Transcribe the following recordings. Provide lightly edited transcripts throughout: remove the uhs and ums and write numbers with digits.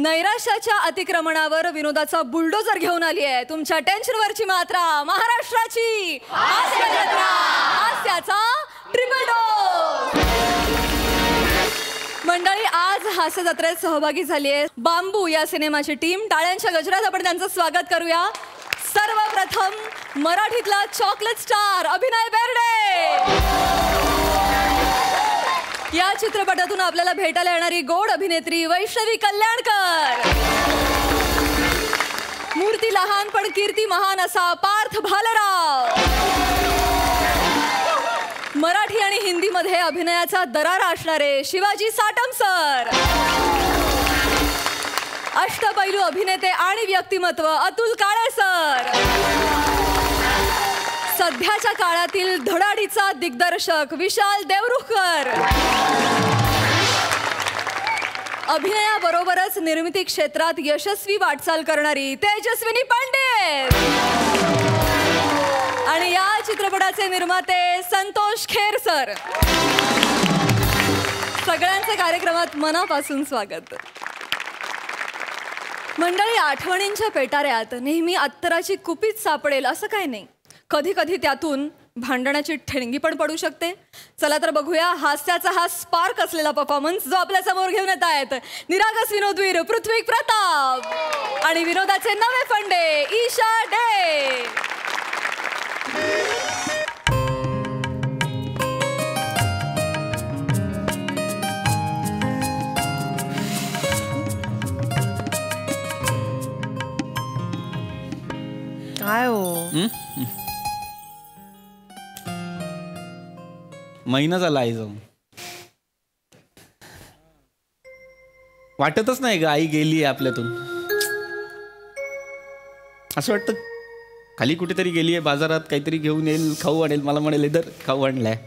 नैराश्याच्या अतिक्रमणावर विनोदाचा बुलडोजर घेऊन आली आहे तुमच्या टेन्शनवरची मात्रा महाराष्ट्राची हास्य जत्रा, हास्याचा ट्रिपल डोस। मंडळी आज हास्य जत्रेत सहभागी झाली आहे बांबू या सिनेमाची टीम। टाळ्यांच्या गजरात आपण त्यांचं स्वागत करूया। सर्वप्रथम मराठीतला चॉकलेट स्टार अभिनय बेर्डे। या चित्रपटातून आपल्याला भेटायला येणारी गोड अभिनेत्री वैष्णवी कल्याणकर। मूर्ती लहान पण कीर्ती महान असा पार्थ भालराव। मराठी आणि हिंदीमध्ये अभिनयाचा दरारा असणारे शिवाजी साटम सर। अष्टपैलू अभिनेते आणि व्यक्तिमत्व अतुल काळे सर। सध्याच्या काळातील धडाडीचा दिग्दर्शक विशाल देवरुखकर। अभिनयाबरोबरच निर्मिती क्षेत्रात यशस्वी वाटचाल करणारी तेजस्विनी पंडित आणि या चित्रपटाचे निर्माते संतोष खेर सर। सगळ्यांचे कार्यक्रमात मनापासून स्वागत। मंडळी आठवणींच्या पेटाऱ्यात नेहमी अत्तराची कुपीच सापडेल असं काय नाही। कधी कधी त्यातून भांडणाची ठेंगी पण पडू शकते। चला तर बघूया हास्याचा हा स्पार्क असलेला परफॉर्मन्स जो आपल्या समोर घेऊन येत आहेत निरागस विनोदवीर पृथ्वी प्रताप आणि विनोदाचे नवे फंडे ईशा डे। काय हो महिना झाला आई जाऊन। वाटतच नाही ग आई गेली आपल्यातून। असं वाटतं खाली कुठेतरी गेली आहे बाजारात काहीतरी घेऊन येईल खाऊ आणेल मला म्हणेल इधर खाऊ आणलाय।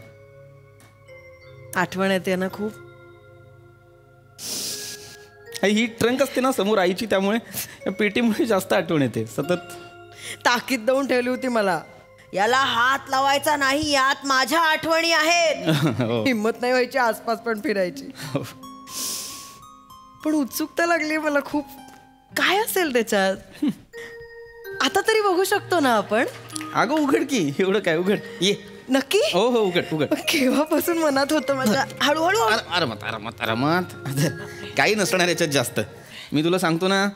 आठवण येते ना खूप। ही ट्रंक असते ना समोर आईची त्यामुळे या पेटीमुळे जास्त आठवण येते सतत। ताकीद देऊन ठेवली होती मला याला हात लावायचा नाही यात माझ्या आठवणी आहेत। हिम्मत नाही व्हायची आसपास पण फिरायची। पण उत्सुकता लागली मला खूप काय असेल त्याच्यात। आता तरी बघू शकतो ना आपण। अगं उघड की एवढं काय उघड ये नक्की। हो हो उघड उघड। केव्हापासून मनात होतं माझ्या हळूहळू आरामात आरामात आरामात काही नसणार याच्यात जास्त। मी तुला सांगतो ना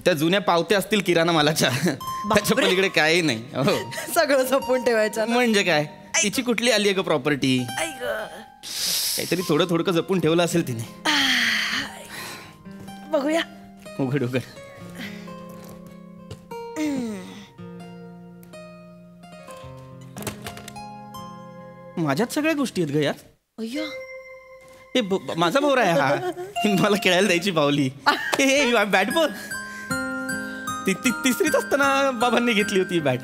त्या जुन्या पावत्या असतील किराणा मालाच्या त्याच्या पलीकडे काही नाही। हो सगळं जपून ठेवायचं म्हणजे काय तिची कुठली आली आहे ग प्रॉपर्टी काहीतरी थोडं थोडं जपून ठेवलं असेल तिने। बघूया उघड उघड। माझ्यात सगळ्या गोष्टी आहेत ग यार। अय्या हे माझा भाऊ आहे हा मला खेळायला द्यायची बावली। हे बॅट बॉल तिसरीत असताना बाबांनी घेतली होती बॅट।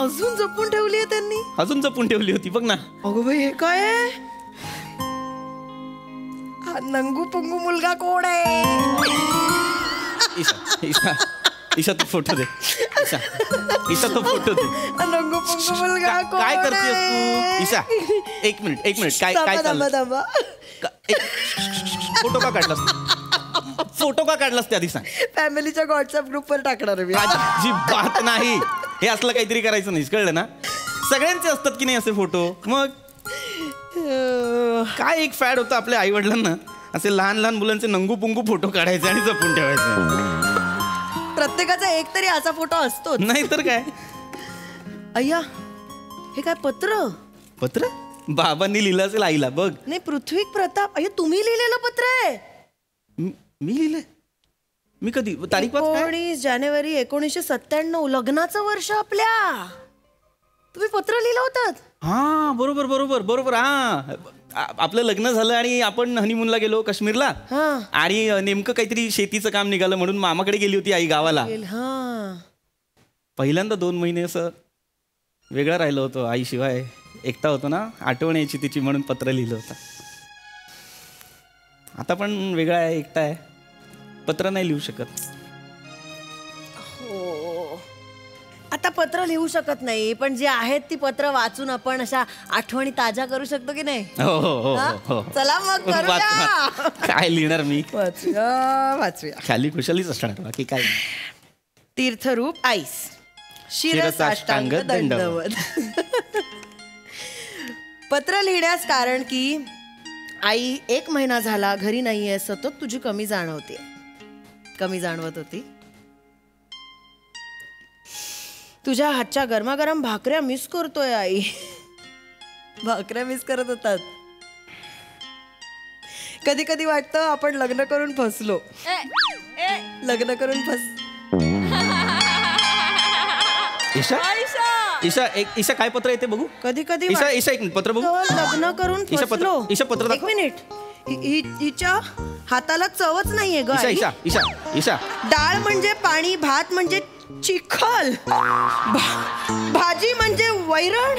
अजून जपून ठेवली आहे त्यांनी। अजून जपून ठेवली होती बघ ना। अगं बाई हे काय आहे? हा नंगू पंगू मुलगा कोण आहे? ईशा ईशा ईशा तू फोटो दे। ईशा ईशा तो फोटो दे। नंगू पंगू मुलगा कोण काय करतेस तू? ईशा एक मिनिट काय काय चाललं? फोटो का काढलास? फोटो का काढलास ते आधी सांग। फॅमिलीच्या व्हॉट्सअप ग्रुपवर टाकणार आहे मी। अजिबात नाही हे असलं काहीतरी करायचं नाही कळलं ना। सगळ्यांचे असतात की नाही असे फोटो। मग काय एक फॅड होतं आपल्या आई वडिलांना असे लहान लहान मुलांचे नंगू पुंगू फोटो काढायचे आणि जपून ठेवायचे। प्रत्येकाचा एक तरी असा फोटो असतो नाही तर काय। अय्या हे काय पत्र? पत्र बाबांनी लिहिलं असेल आईला बघ। नाही पृथ्वी प्रताप अय्या तुम्ही लिहिलेलं पत्र आहे? मी लिहिलंय? मी कधी तारीख 19 जानेवारी 1997 लग्नाचं वर्ष आपल्या। तुम्ही पत्र लिहिलं होतं? हा बरोबर बरोबर बरोबर। हा आपलं लग्न झालं आणि आपण हनीमूनला गेलो काश्मीरला आणि नेमकं काहीतरी शेतीचं काम निघालं म्हणून मामाकडे गेली होती आई गावाला। पहिल्यांदा 2 महिने असं वेगळं राहिलं होतं आईशिवाय। एकटा होतो ना आठवण यायची तिची म्हणून पत्र लिहिलं होतं। आता पण वेगळा आहे एकटा आहे पत्र नाही लिहू शकत। हो आता पत्र लिहू शकत नाही, पण जे आहेत ती पत्र वाचून आपण अशा आठवणी ताज्या करू शकतो की नाही? हो हो हो हा? हो चला मग करूया. काय लिहिणार मी? वाचूया. खाली खुशालीच असणार बाकी काय. तीर्थरूप आईस शिरसाष्टांग दंडवत. पत्र लिहिण्यास कारण की आई 1 महिना झाला घरी नाहीये, सतत तुझी कमी जाणवत होती. तुझ्या हातच्या गरमागरम भाकऱ्या मिस करतोय आई. भाकऱ्या मिस करत होतात. कधी कधी वाटतं आपण लग्न करून फसलो. ईशा ईशा काय पत्र येते बघू. कधी कधी ईशा एक पत्र बघू. लग्न करून फसलो. ईशा पत्र दाखव. 1 मिनिट. हिच्या हाताला चवच नाहीये ग. ईशा डाळ म्हणजे पाणी, भात म्हणजे चिखल, भाजी म्हणजे वैरण.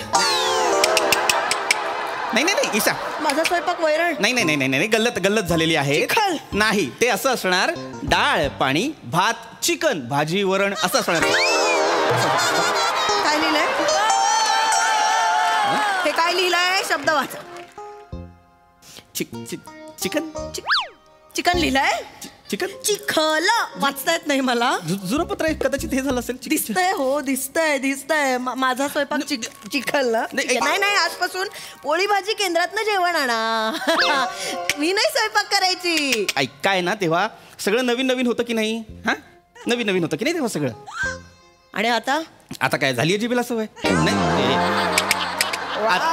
नाही ईशा, माझा स्वयंपाक वैरण. नाही गल्लत झालेली आहे. चिखल. नाही, ते असं असणार, डाळ पाणी भात चिकन भाजी वरण असं असणार. काय लिहिलंय हे? काय लिहिलंय? शब्द वाचा. चिकन चिकन लिहिलंय. चिकन चिखल वाचता येत नाही मला. जुनं पत्र आहे, कदाचित हे झालं असेल. दिसतंय माझा स्वयंपाक चिखल ना. नाही आजपासून पोळी भाजी केंद्रातनं जेवण आणा. मी नाही स्वयंपाक करायची. काय ना, तेव्हा सगळं नवीन होतं की नाही. हा, नवीन होतं की नाही तेव्हा सगळं. आणि आता काय झाली जिभेला सवय.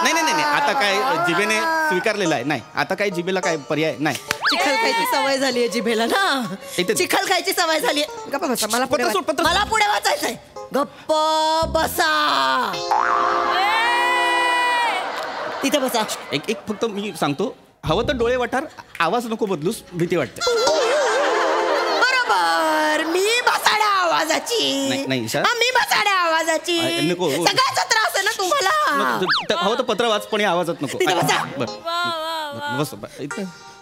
नाही आता काय जिभेने स्वीकारलेलं आहे. नाही, आता काय जिभेला काय पर्याय नाही. चिखल खायची सवय झाली जिभेला ना. चिखल खायची सवय झाली. गप्पा बसा. मला पुढे वाचायचंय. गप्प बसा. तिथे बसा. एक फक्त मी सांगतो, हवं तर डोळे वटार, आवाज नको बदलूस, भीती वाटते. बरोबर. मी बसाड्या आवाजाची. नाही ईशा. मी बसाड्या आवाजाची. नको. सगळ्याचा त्रास आहे ना तुम्हाला. हवं तर पत्र वाच, पण आवाजात नको. तिथे बसा. बस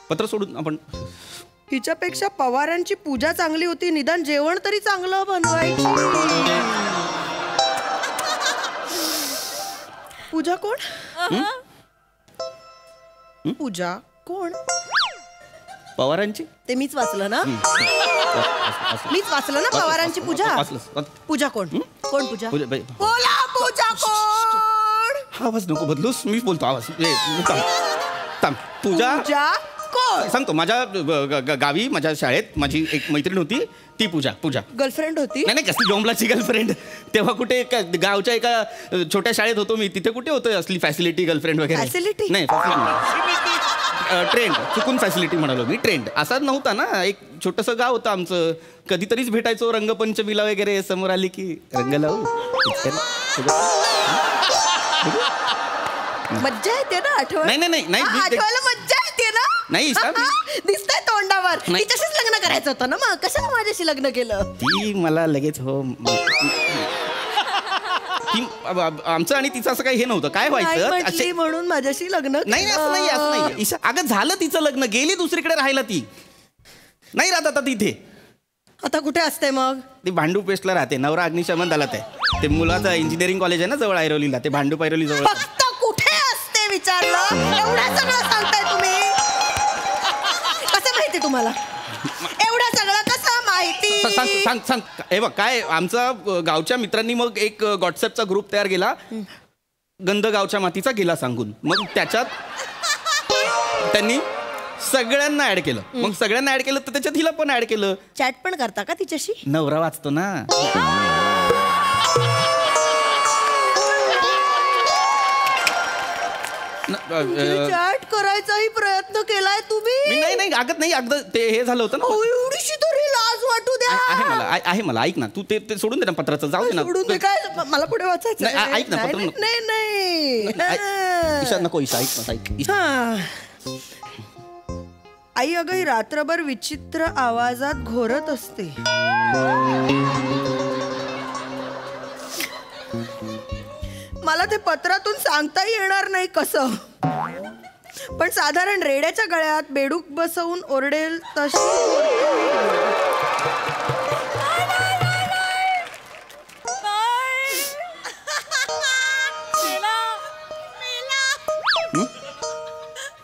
पत्र सोडून आपण. हिच्यापेक्षा पवारांची पूजा चांगली होती. निदान जेवण तरी चांगलं बनवायची. पूजा कोण? पूजा कोण? पवारांची. ते मीच वाचलं ना. पवारांची पूजा. पूजा कोण? कोण पूजा? बोला पूजा कोण? आवाज नको बदलूस, मी बोलतो. आवाज थांब. पूजा कोण? सांगतो. माझ्या गावी माझ्या शाळेत माझी एक मैत्रीण होती, ती पूजा. गर्लफ्रेंड होती? नाही कसली जॉम्बलाची गर्लफ्रेंड. तेव्हा कुठे गावच्या एका छोट्या शाळेत होतो मी, तिथे कुठे होतं असली फॅसिलिटी गर्लफ्रेंड वगैरे. फॅसिलिटी नाही, ट्रेंड. चुकून फॅसिलिटी म्हणालो मी. ट्रेंड असा नव्हता ना. एक छोटंसं गाव होतं आमचं. कधीतरीच भेटायचो. रंगपंचमीला वगैरे समोर आली की रंग लावू. मज्जा येते ना. नाही आठवायला मज्जा येते ना. नाही दिसतंय तोंडावर. तिच्याशीच लग्न करायचं होतं ना. मग कशाला माझ्याशी लग्न केलं? ती मला लगेच हो. आमचं आणि तिचं असं काही हे नव्हतं. काय व्हायचं म्हणून माझ्याशी लग्न. नाही असं नाही. अगं झालं तिचं लग्न, गेली दुसरीकडे राहायला. ती नाही राहत आता तिथे. आता कुठे असते मग? ती भांडूप पेस्टला राहते. नवरा अग्निशमन दलात आहे. ते मुलाचं इंजिनिअरिंग कॉलेज आहे ना जवळ, ऐरोलीला. ते भांडूप ऐरोली जवळ. फक्त कुठे असते विचारलं. एवढं सगळं सांगताय तुम्ही. कसं माहिती तुम्हाला? एवढं सगळं कसं माहिती? सांग. हे बघ, काय आमचा गावच्या मित्रांनी मग एक व्हॉट्सअपचा ग्रुप तयार केला. गंध गावच्या मातीचा गेला सांगून. मग त्याच्यात त्यांनी सगळ्यांना ऍड केलं. मग सगळ्यांना ऍड केलं तर त्याच्यात हिला पण ऍड केलं. चॅट पण करता का तिच्याशी? नवरा वाचतो ना. चॅट करायचाही प्रयत्न केलाय तुम्ही? नाही अगदी ते हे झालं होतं ना. एवढीशी तरी लाज वाटू द्या. आहे मला. ऐक ना, तू ते सोडून दे ना पत्राचं. जाऊ दे ना. सोडून दे काय? मला पुढे वाचायचं. ऐक ना पत्र. नाही ईशा नको. ईशा ऐक. आई अगं ही रात्रभर विचित्र आवाजात घोरत असते. मला ते पत्रातून सांगता येणार नाही कसं, पण साधारण रेड्याच्या गळ्यात बेडूक बसवून ओरडेल तशी.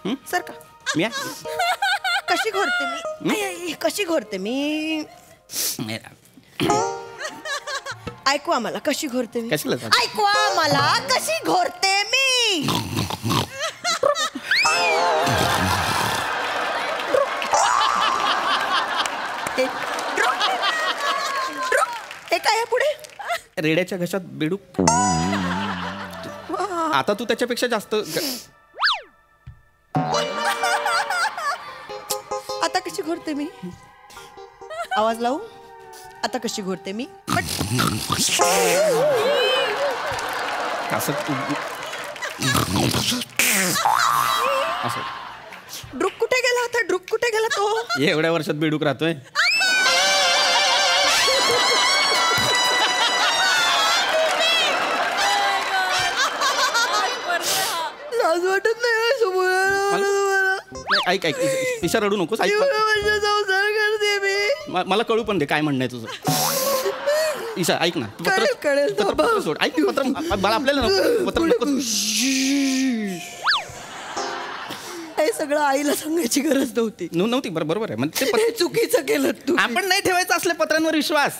सर का मी आहे. कशी घोरते मी आई, आई, कशी घोरते मी ऐकवा मला कशी घोरते मी कशाला सांगू? ऐकवा मला कशी घोरते मी हे काय आहे पुढे रेड्याच्या घशात बेडूक. आता तू त्याच्यापेक्षा जास्त आता कशी घोरते मी आवाज लावू आता कशी घोरते मी असं असं ड्रुक कुठे गेला आता ड्रुक कुठे गेला तो एवढ्या वर्षात बेडूक राहतोय. लाज वाटत नाही नाही, ऐक ऐक ईशा रडू नकोस. ऐक संसार करते मी मला कळू पण दे काय म्हणणं आहे तुझं. ईशा ऐक ना. कळेल, पत्र सोड. ऐक पत्र मला आपल्याला नको पत्र नको. हे सगळं आईला सांगायची गरज नव्हती नव्हती. बरोबर आहे म्हणजे हे चुकीचं केलं तू आपण नाही ठेवायचं असल्या पत्रांवर विश्वास.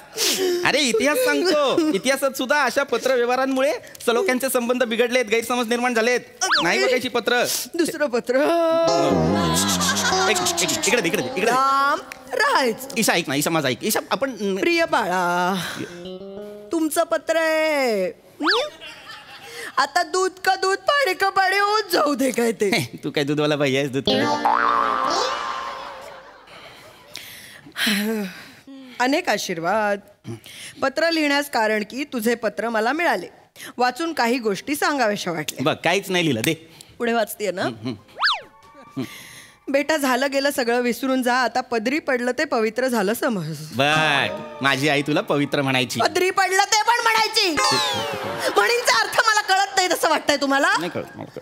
अरे इतिहास सांगतो. इतिहासात सुद्धा अशा पत्र व्यवहारांमुळे सलोख्यांचे संबंध बिघडलेत, गैरसमज निर्माण झालेत. नाही बघायची पत्र. दुसरं पत्र इकडे राम राहायचं ईशा ऐक ना. ईशा माझा ऐक. ईशा आपण प्रिय बाळा तुमचं पत्र आहे आता दूध का दूध पाणी का पाणी होत जाऊ दे काय ते तू काय दूधवाला बाई आहेस. दूध अनेक आशीर्वाद. पत्र लिहिण्यास कारण की तुझे पत्र मला मिळाले वाचून काही गोष्टी सांगाव्याशा वाटल्या. बघ काहीच नाही लिहिलं दे. पुढे वाचतेय ना बेटा झालं गेलं सगळं विसरून जा आता पदरी पडलं ते पवित्र झालं समज. बघ माझी आई तुला पवित्र म्हणायची. पदरी पडलं ते पण म्हणायची म्हणींचा अर्थ मला कळत नाही तसं वाटतंय तुम्हाला. नाही कळत मला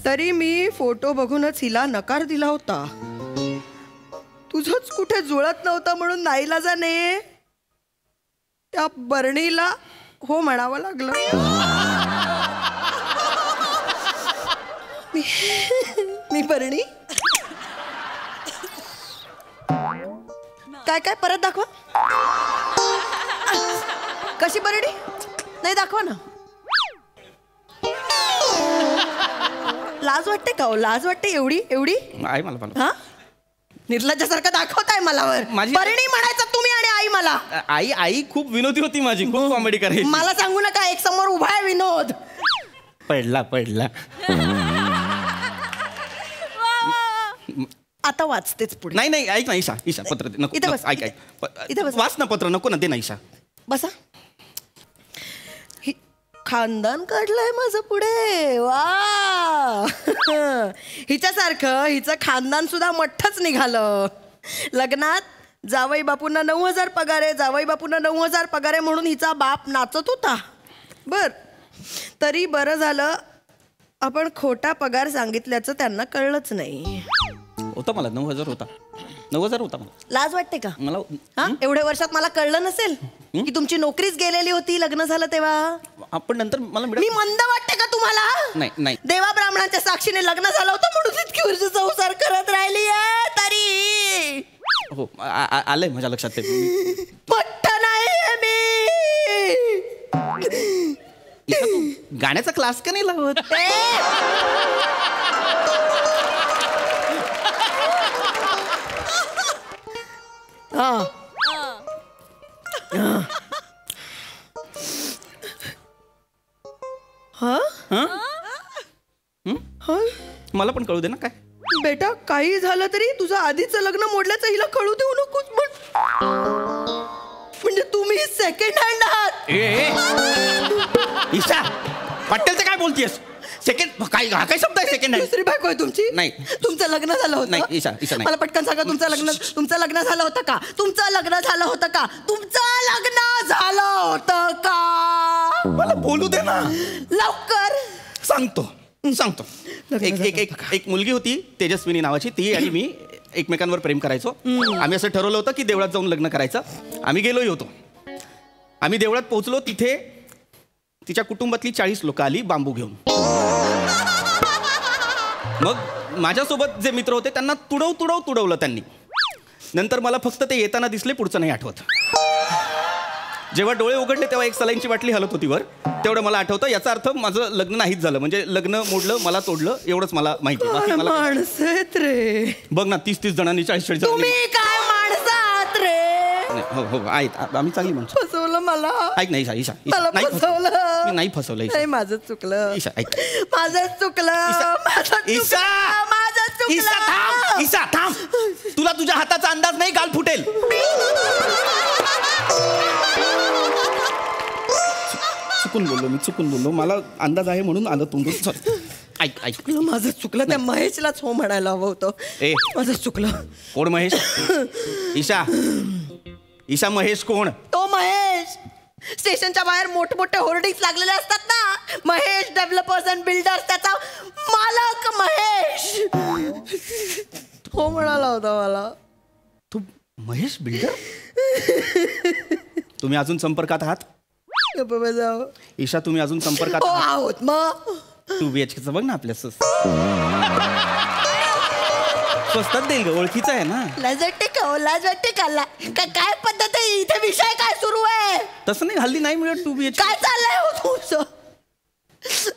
तरी मी फोटो बघूनच हिला नकार दिला होता. तुझंच कुठे जुळत नव्हतं म्हणून नाईलाजाने त्या बरणीला हो म्हणावं लागलं. मी बरणी काय काय परत दाखवा कशी बरणी नाही दाखवा ना. लाज वाटते का लाज वाटते एवढी एवढी आई मला हा निर्लज्जासारखं दाखवताय मला वर माझी- बरणी म्हणायचं तुम्ही आणि आई मला. आई आई खूप विनोदी होती माझी. खूप कॉमेडी करायची. मला सांगू नका एक समोर उभा आहे विनोद. पडला आता वाचतेच पुढे. नाही नाही ऐक ना ईशा. ईशा पत्र दे. नको इथं नको, बस. ऐक इथं बस. वाच ना पत्र. नको ना दे ना ईशा. बसा खानदान काढलंय माझं पुढे वा हिच्यासारखं हिचं खानदान सुद्धा मोठंच निघालं. लग्नात जावई बापूंना 9,000 पगार आहे जावई बापूंना 9,000 पगार आहे म्हणून हिचा बाप नाचत होता. बर तरी बरं झालं आपण खोटा पगार सांगितल्याचं त्यांना कळलंच नाही. होता मला 9,000 होता. 9,000 होता मला. लाज वाटते का मला हा एवढ्या वर्षात मला कळलं नसेल की तुमची नोकरीच गेलेली होती लग्न झालं तेव्हा. आपण नंतर मला मी मंद वाटते का तुम्हाला. नाही देवा ब्राह्मणांच्या साक्षीने लग्न झालं होतं म्हणून इतकी वर्ष संसार करत राहिली तरी हो आलंय माझ्या लक्षात ते. पट्ट नाहीये मी. ईशा, तू गाण्याचा क्लास का नाही लावत. मला पण कळू दे ना काय. बेटा काही झालं तरी तुझं आधीचं लग्न मोडल्याचं हिला कळू देऊ नकोस. म्हणजे तुम्ही सेकंड हँड आहात. ईशा पटेलचं काय बोलतेस. सेकंड काय हा काय शब्द आहे सेकंड हँड. दुसरी बायको आहे तुमची. नाही. तुमचं लग्न झालं होतं. नाही ईशा नाही. मला पटकन सांगा तुमचं लग्न झालं होतं का. तुमचं लग्न झालं होतं का. तुमचं लग्न झालं होतं का. मला बोलू दे ना. लवकर सांगतो. एक मुलगी होती तेजस्विनी नावाची. ती आणि मी एकमेकांवर प्रेम करायचो. आम्ही असं ठरवलं होतं की देवळात जाऊन लग्न करायचं. आम्ही गेलोही होतो. आम्ही देवळात पोहोचलो. तिथे तिच्या कुटुंबातली 40 लोक आली बांबू घेऊन. मग माझ्यासोबत जे मित्र होते त्यांना तुडवलं त्यांनी. नंतर मला फक्त ते येताना दिसले, पुढचं नाही आठवत. जेव्हा डोळे उघडले तेव्हा एक सलाईनची बाटली हलत होती वर, तेवढं मला आठवतं. याचा अर्थ माझं लग्न नाहीच झालं, म्हणजे लग्न मोडलं, मला तोडलं, एवढंच मला माहिती. बाकी मला माणसं आहेत रे. बघ ना, 30 जणांनी 40 तुम्ही काय माणसं आहात रे. हो हो आहेत, आम्ही चांगली माणसं. फसवलं मला. ऐक ना ईशा, ईशा मला नाही फसवलं. मी नाही फसवलं ईशा. नाही, माझं चुकलं. ईशा ऐक. माझंच चुकलं. ईशा ईशा थांब, ईशा थांब. तुला तुझ्या हाताचा अंदाज नाही, गाल फुटेल. चुकून बोललो. मला अंदाज आहे म्हणून आलं तुमचं. ऐक ऐक. माझं चुकलं. त्या महेशलाच हो म्हणायला हवं होतं. ए माझं चुकलं. कोण महेश? ईशा महेश कोण? तो महेश. स्टेशनच्या बाहेर मोठमोठे होर्डिंग्स लागलेले असतात ना, महेश डेव्हलपर्स अँड बिल्डर्स, त्याचा मालक महेश हो म्हणाला होता मला. तू महेश बिल्डर? तुम्ही अजून संपर्कात आहात? जाऊ. ईशा तुम्ही अजून संपर्कात हो आहात? आहोत. मग 2 BHK बघ ना आपल्या स्वस्तात देईल ग, ओळखीचं आहे ना. लाज वाटते का? काय पद्धत आहे इथे? विषय काय सुरू आहे? तसं नाही, हल्ली नाही मिळत 2 BHK. काय चाललंय हो तुमचं?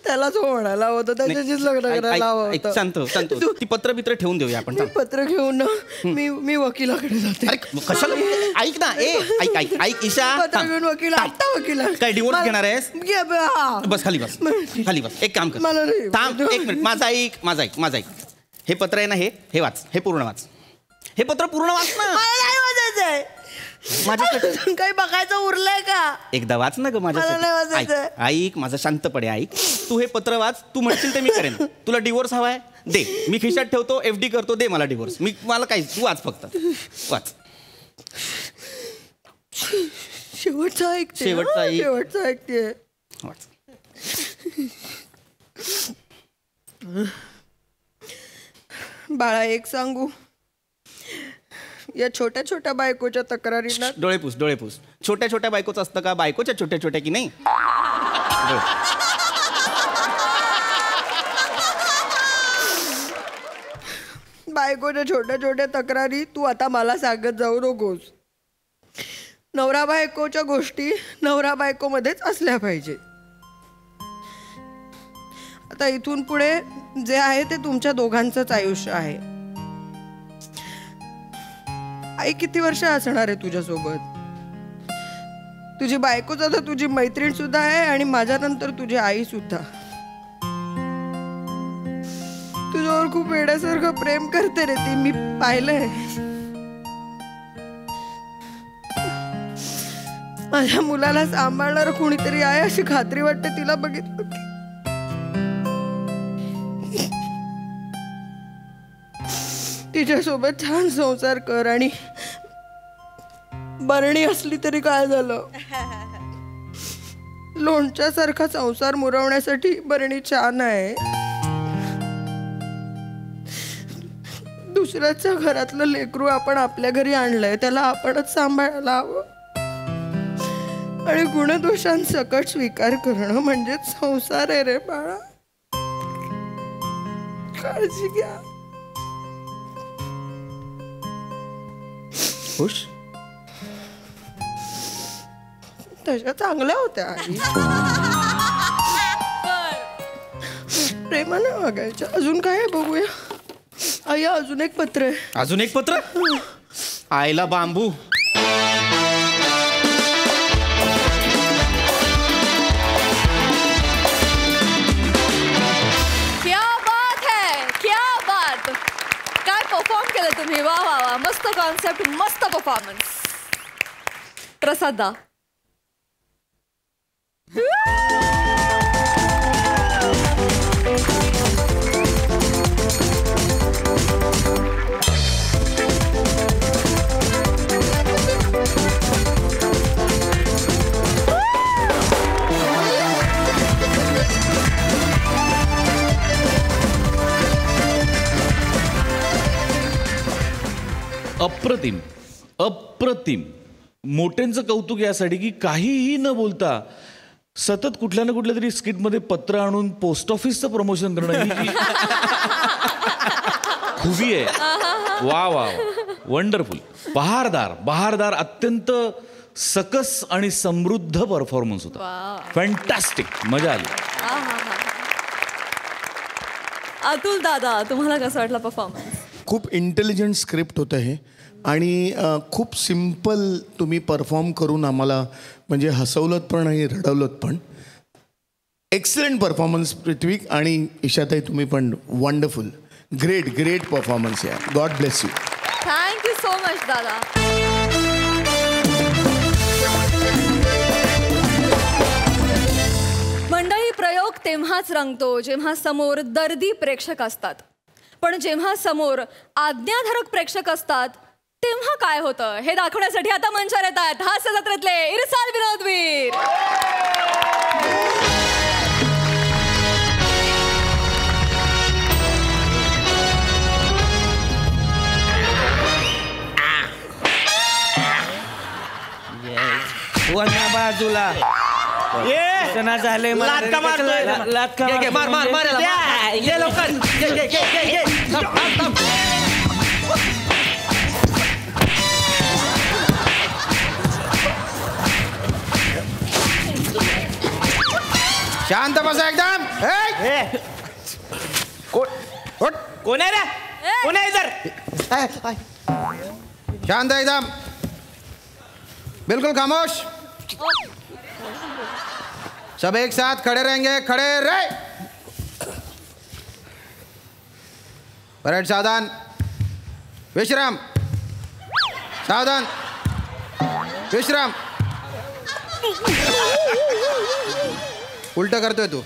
त्यालाच हो म्हणायला होतं, त्याच्याशीच लग्न करायला हवं होतं. शांत. ती पत्र बित्र ठेवून देऊया आपण. मी पत्र घेऊन मी वकिलाकडे जाते. अरे कशाला? ऐक ना, ऐक ईशा. पत्र घेऊन वकील काय डिवोर्स घेणार आहेस? हा. बस खाली बस. एक काम कर, मला नाही. थांब 1 मिनिट. माझं ऐक. हे पत्र आहे ना, हे वाच. हे पूर्ण वाच. हे पत्र पूर्ण वाच ना. मला नाही वाचायचंय. माझ्यासाठी काही बघायचं उरलंय का? एकदा वाच ना ग मला नाही माझ्यासाठी. वाचायचं. ऐक माझं शांतपणे ऐक. तू हे पत्र वाच. तू म्हणशील ते मी करेन. तुला डिवोर्स हवाय दे, मी खिशात ठेवतो, FD करतो, दे मला डिवोर्स. मला काही, तू वाच फक्त वाच. शेवटचं ऐकते. वाच. बाळा, एक सांगू, या छोट्या बायकोच्या तक्रारींना. डोळे पुस. छोट्या बायकोचं असतं का? बायकोच्या छोट्या की नाही? बायकोच्या छोट्या तक्रारी तू आता मला सांगत जाऊ नकोस. नवरा बायकोच्या गोष्टी नवरा बायकोमध्येच असल्या पाहिजे. आता इथून पुढे जे आहे ते तुमच्या दोघांचंच आयुष्य आहे. आई किती वर्ष असणार आहे तुझ्यासोबत? तुझी बायकोच तर तुझी मैत्रीण सुद्धा आहे आणि माझ्यानंतर तुझी आई सुद्धा. तुझ्यावर खूप वेड्यासारखं प्रेम करते रे ती, मी पाहिलंय. माझ्या मुलाला सांभाळणार कोणीतरी आहे अशी खात्री वाटते तिला बघितलं की. तिच्यासोबत छान संसार कर. आणि बरणी असली तरी काय झालं, लोणच्यासारखा संसार मुरवण्यासाठी बरणी छान आहे. दुसऱ्याच्या घरातलं लेकरू आपण आपल्या घरी आणलंय, त्याला आपणच सांभाळायला हवं. आणि गुणदोषांसकट स्वीकार करणं म्हणजे संसार आहे रे बाळा. काळजी घ्या. खुश? तशा चांगल्या होत्या आई. प्रेमाने वागायच्या. अजून काय आहे बघूया. आई, अजून एक पत्र आहे. अजून एक पत्र? आईला बांबू. काय परफॉर्म केलं तुम्ही. वा वा वा, मस्त कॉन्सेप्ट, मस्त परफॉर्मन्स. प्रसाद दा. अप्रतिम. मोठ्यांचं कौतुक यासाठी की काहीही न बोलता सतत कुठल्या ना कुठल्या तरी स्किटमध्ये पत्र आणून पोस्ट ऑफिसचं प्रमोशन करणं ही जी खूबी आहे. वा वा वंडरफुल. बहारदार अत्यंत सकस आणि समृद्ध परफॉर्मन्स होता. फॅन्टॅस्टिक. मजा आली. अतुल दादा, तुम्हाला कसं वाटलं परफॉर्मन्स? खूप इंटेलिजंट स्क्रिप्ट होतं हे आणि खूप सिम्पल तुम्ही परफॉर्म करून आम्हाला म्हणजे हसवलत पण आणि रडवलत पण. एक्सलंट परफॉर्मन्स पृथ्वी आणि ईशाताई, तुम्ही पण वंडरफुल. ग्रेट परफॉर्मन्स या. God bless you. Thank you so much दादा. मंडळी, प्रयोग तेव्हाच रंगतो जेव्हा समोर दर्दी प्रेक्षक असतात. पण जेव्हा समोर आज्ञाधारक प्रेक्षक असतात तेव्हा काय होतं हे दाखवण्यासाठी आता मंचावर येत आहेत हास्य जत्रेतले इरसाल विनोदवीर. बाजूला झाले शांत बसा एकदम. कोण आहे रे? कोण आहे इधर? शांत एकदम. बिल्कुल खामोश. सब एक साथ खड़े रहेंगे. खड़े रहे. परेड सावधान. विश्राम. सावधान. विश्राम. उलट करतोय तू.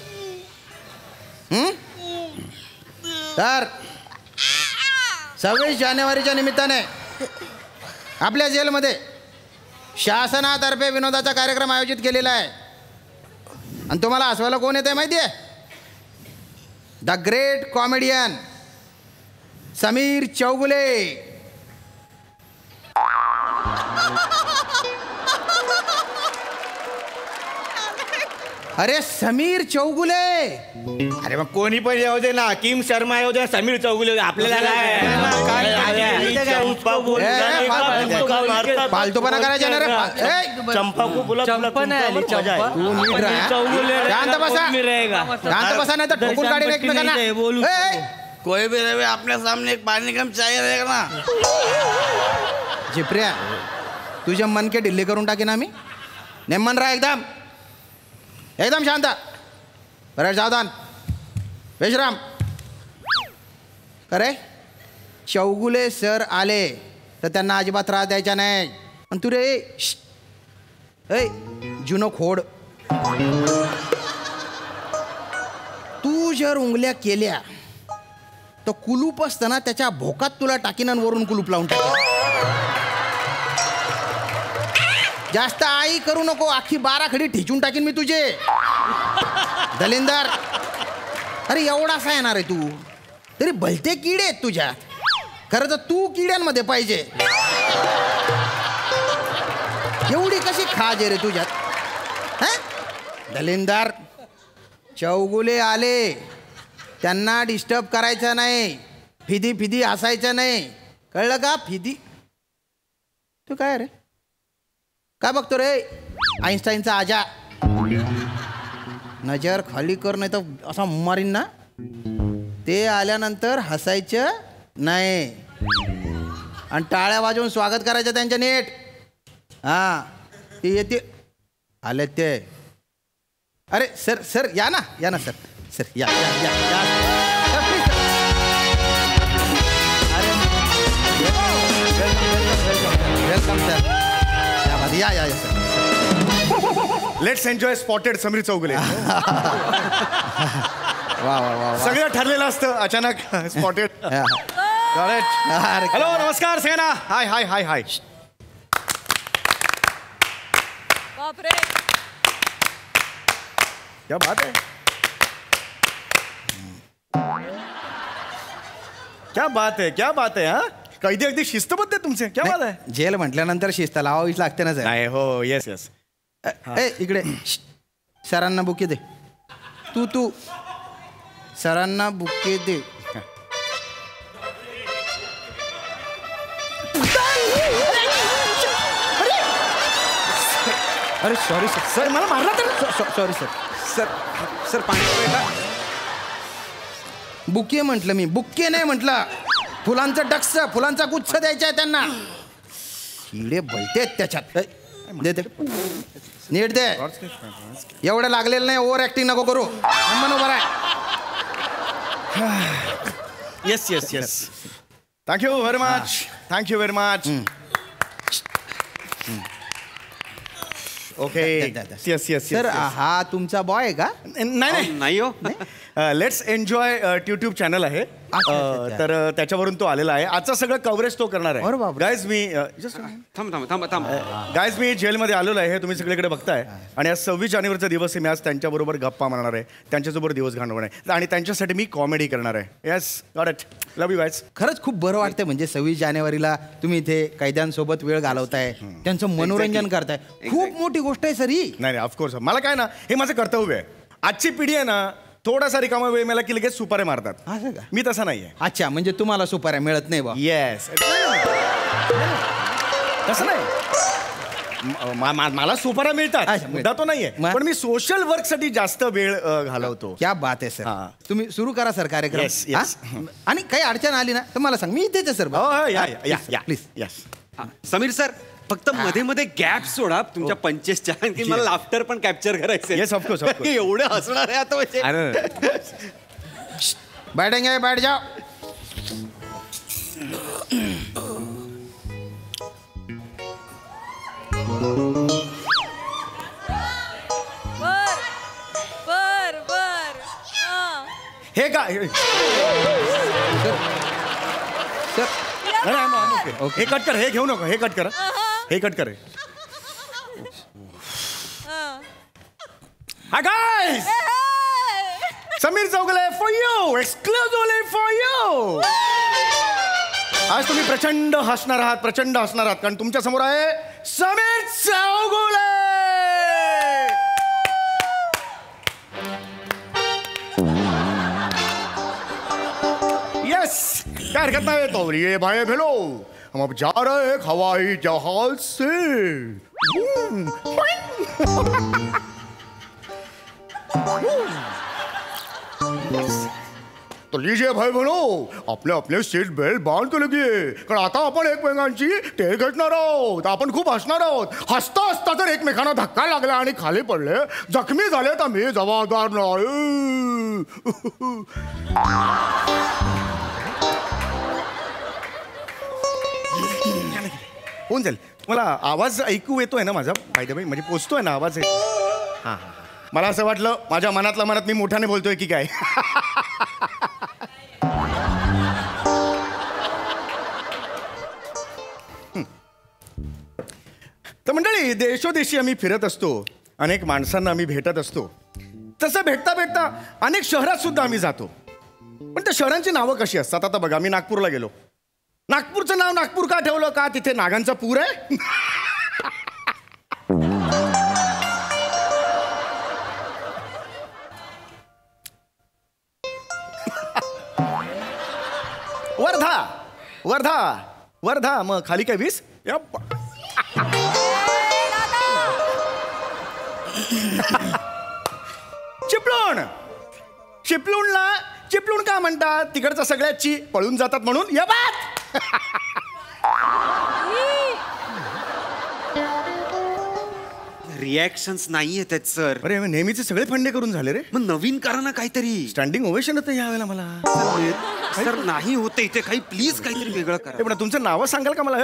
तर 26 जानेवारीच्या निमित्ताने आपल्या जेलमध्ये शासनातर्फे विनोदाचा कार्यक्रम आयोजित केलेला आहे. आणि तुम्हाला हसवायला कोण येते माहिती आहे? The great comedian Sameer Chougule. अरे समीर चौगुले. अरे मग कोणी पण येऊ दे ना. हकीम शर्मा येऊ दे, समीर चौगुले येऊ दे. आपल्याला फालतूपणा करायचा ना रे. चंपा को बोला शांत बसा. शांत बसा नाही तर ठोकून काढेल एकमेकांना. कोई भी रहे अपने सामने एक पानी कम चाहिए रहेगा ना. जिप्रिया, तुझे मन के ढिल्ले करून टाकेन आम्ही. नेमन राहा एकदम. एकदम शांत. बरं सावधान. विश्राम. अरे चौगुले सर आले तर त्यांना अजिबात त्रास द्यायचा नाही. आणि तू रे ए जुनो खोड, तू जर उंगल्या केल्या तर कुलूप असताना त्याच्या भोकात तुला टाकीन आणि वरून कुलूप लावून टाकीन. जास्त आई करू नको. अख्खी 12 खडी ठिचून टाकीन मी तुझे. दलिंदर, अरे एवढासा येणार आहे तू तरी भलते किडे आहेत तुझ्यात. खरं तर तू किड्यांमध्ये पाहिजे. एवढी कशी खाज आहे रे तुझ्यात? दलिंदर, चौगुले आले, त्यांना डिस्टर्ब करायचं नाही. फिदी हसायचं नाही, कळलं का? फिदी. तू काय रे काय बघतो रे? आईन्स्टाईनचा आजा. नजर खाली कर नाही तर असा मारीन ना. ते आल्यानंतर हसायचं नाही आणि टाळ्या वाजवून स्वागत करायचं त्यांच्या नीट. हां ते येते. आले ते. अरे सर या ना सर. या सर प्लीज. अरे वेलकम सर. या sir. Let's enjoy spotted Sameer Chougule. वा सगळं ठरलेलं असतं, अचानक स्पॉटेड. हॅलो नमस्कार सेना. हाय. बापरे. क्या बात है. हा कैदी अगदी शिस्तबद्ध आहे तुमचे. क्या बात आहे. जेल म्हटल्यानंतर शिस्त लावावीच लागते ना सर. नाही हो. येस. इकडे सरांना बुके दे. तू सरांना बुके दे. अरे सॉरी सर. सर मला मारला तर सॉरी सर. सर पाणी का? बुके म्हटलं मी, बुक्के नाही म्हटलं. फुलांचं डक्स, फुलांचा गुच्छ द्यायचा आहे त्यांना. किडे बोलतेत त्याच्यात. देते नीट दे. एवढं लागलेलं नाही, ओव्हर ऍक्टिंग नको करू. बरोबर आहे. Yes yes yes. Thank you very much. Thank you very much. Okay. Yes yes sir हा तुमचा बॉय आहे का? नाही नाही हो. लेट्स एन्जॉय ट्यूट्यूब चॅनल आहे. तर त्याच्यावरून तो आलेला आहे. आजचं सगळं कव्हरेज तो करणार अरे आहे. बापरे. गाईज मी थांब. गाईज मी जेलमध्ये आलेलो आहे. हे तुम्ही सगळीकडे बघताय. आणि आज 26 जानेवारीचा दिवस आहे. मी आज त्यांच्याबरोबर गप्पा मारणार आहे, त्यांच्यासोबत दिवस घालवणार आहे आणि त्यांच्यासाठी मी कॉमेडी करणार आहे. Yes got it. Love you guys. खरंच खूप बरं वाटतंय. म्हणजे 26 जानेवारीला तुम्ही इथे कैद्यांसोबत वेळ घालवताय, त्यांचं मनोरंजन करताय. खूप मोठी गोष्ट आहे सर ही. नाही ऑफकोर्स मला काय ना, हे माझं कर्तव्य आहे. आजची पिढी आहे ना, थोडासा रिकामा वेळ मिळाला की लगेच सुपारे मारतात. असं का? मी तसा नाहीये. अच्छा, म्हणजे तुम्हाला सुपाऱ्या मिळत नाही बा? येस. तसं नाही. मला सुपाऱ्या मिळतात, अच्छा, मुद्दा तो नाहीये. पण मी सोशल वर्क साठी जास्त वेळ घालवतो. क्या बात आहे सर. हा. तुम्ही सुरू करा सर कार्यक्रम. Yes, yes. हा? आणि काही अडचण आली ना तर मला सांग, मी इथेच आहे सर. हो या प्लीज. यस. समीर सर फक्त मध्ये मध्ये गॅप सोडा तुमच्या पंचेसच्या, की मला लाफ्टर पण कॅप्चर करायचं. Yes of course. एवढं हसणार आहे आता म्हणजे. बैठेंगे, बैठ जाओ. बर. हे काय सर हे कट कर. हे घेऊ नको. हे कट कर. हे कट कर. Hi guys, Sameer Chougule for you, exclusively for you. आज तुम्ही प्रचंड हसणार आहात, कारण तुमच्या समोर आहे समीर चौगुले. यस, क्या हरकत नहीं है. तो ये भाई भेलो, हम अब जा रहे हैं हवाई जहाज से. तो लीजिए भाई बहनो, अपने अपने सीट बेल्ट बांध के लगिए, कारण आता आपण एकमेकांची टेर घेणार आहोत. आपण खूप हसणार आहोत. हसता हसता जर एकमेकांना धक्का लागला आणि खाली पडले, जखमी झाले तर मी जबाबदार नाही. होऊन जाईल. मला आवाज ऐकू येतोय ना माझा? फायदा बाई म्हणजे पोचतोय ना आवाज? हां. मला असं वाटलं माझ्या मनातल्या मनात मी मोठ्याने बोलतोय की काय. तर मंडळी, देशोदेशी आम्ही फिरत असतो, अनेक माणसांना आम्ही भेटत असतो. तसं भेटता भेटता अनेक शहरात सुद्धा आम्ही जातो. पण त्या शहरांची नावं कशी असतात? आता बघा, मी नागपूरला गेलो. नागपूरचं नाव नागपूर का ठेवलं? का तिथे नागांचा पूर आहे? वर्धा. मग खाली काय 20? चिपळूण का म्हणतात? तिकडचं सगळ्याची पळून जातात म्हणून. या बात. रिॲक्शन्स नाहीये त्यात सर. अरे नेहमीचे सगळे फंडे करून झाले रे. मग नवीन करा ना काहीतरी. स्टँडिंग ओवेशन होतं यावेळेला मला. सर नाही होते इथे काही. प्लीज काहीतरी वेगळं करा. पण तुमचं नाव सांगाल का मला?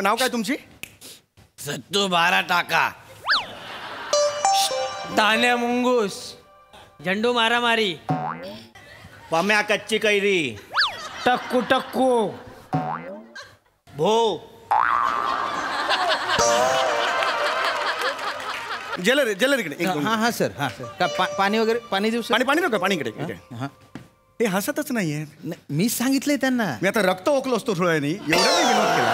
नाव काय तुमची? सत्तू 12 टाका. तान्या मुंगूस, झंडू मारामारी, पम्या कच्ची कैरी, टक्कू टक्कू, भो. जेलर इकडे. हा सर. हा सर. का पाणी वगैरे? पाणी देऊ सर? पाणी नको. पाणी इकडे. हा. ते हसतच नाहीये. मी सांगितलंय त्यांना. मी आता रक्त ओकलो असतो थोड्या एवढा मी विनोद केला.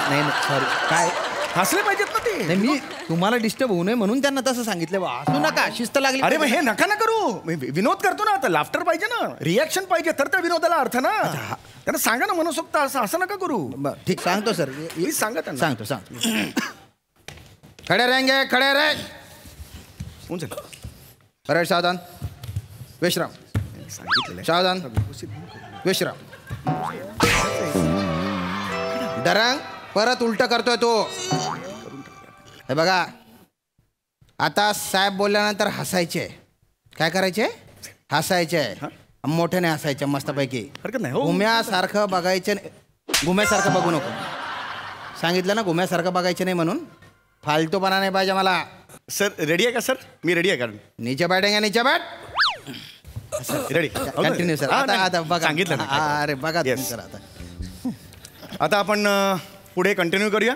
नाही सॉरी. काय हसले पाहिजेत ना ते मी तुम्हाला डिस्टर्ब होऊ नये म्हणून त्यांना तसं सांगितलं बा असू नका शिस्त लागली अरे मग हे नका ना करू विनोद करतो ना आता लाफ्टर पाहिजे ना रिॲक्शन पाहिजे तर त्या विनोदाला अर्थ ना त्यांना सांगा ना मनसोक्त असं नका करू. ठीक सांगतो सर मी सांगा त्यांना सांगतो खडे रहेंगे खडे रे अरे सावधान विश्राम सावधान विश्राम डरंग परत उलट करतोय तो. हे बघा आता साहेब बोलल्यानंतर हसायचे काय करायचे हसायचे मोठ्याने हसायचे मस्तपैकी हरकत नाही. घुम्यासारखं बघायचं घुम्यासारखं बघू नको सांगितलं ना घुम्यासारखं बघायचं नाही म्हणून फालतूपणा नाही पाहिजे मला. सर रेडी आहे का सर मी रेडी आहे कारण नीचे बैठेंगे नीचे बैठ रेडी कंटिन्यू सर आता बघा सांगितलं ना. अरे बघा Yes. सर आता आपण पुढे कंटिन्यू करूया.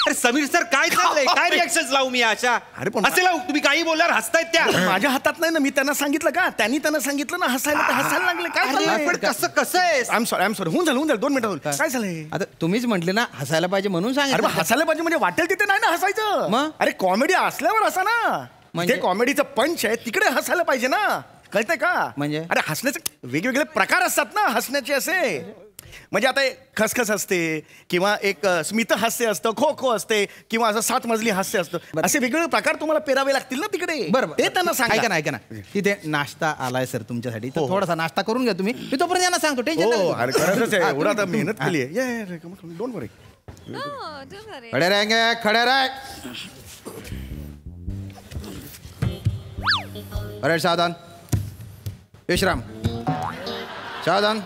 अरे समीर सर काय चाललंय काय रिॲक्शन लावू मी अशा अरे पण असे लावू तुम्ही काही बोलल्यावर हसतायत त्या माझ्या हातात नाही ना मी त्यांना सांगितलं का त्यांनी त्यांना सांगितलं ना हसायला तर हसायला लागले काय झालंय? पण कसं आहे आय एम सॉरी होऊन झालं 2 मिनिटं काय झालंय आता तुम्हीच म्हटले ना हसायला पाहिजे म्हणून अरे सांगितलं मग हसायला पाहिजे म्हणजे वाटेल तिथे नाही ना हसायचं मग? अरे कॉमेडी असल्यावर हसा ना म्हणजे? ते कॉमेडीचं पंच आहे तिकडे हसायला पाहिजे ना कळतंय का म्हणजे? अरे हसण्याचे वेगवेगळे प्रकार असतात ना हसण्याचे असे म्हणजे आता खसखस असते किंवा एक स्मित हास्य असतं खो खो असते किंवा असं 7 मजली हास्य असतं असे वेगवेगळे प्रकार तुम्हाला पेरावे लागतील ना तिकडे बरोबर ते त्यांना सांगा ऐका ना तिथे नाश्ता आलाय सर तुमच्यासाठी तर थोडासा नाश्ता करून घ्या तुम्ही मी तोपर्यंत यांना सांगतो हो अरे खरंच आहे एवढं आता तुम्ही- मेहनत केली आहे डोंट वरी खडे रहेंगे खडे रहे अरे सावधान विश्राम सावधान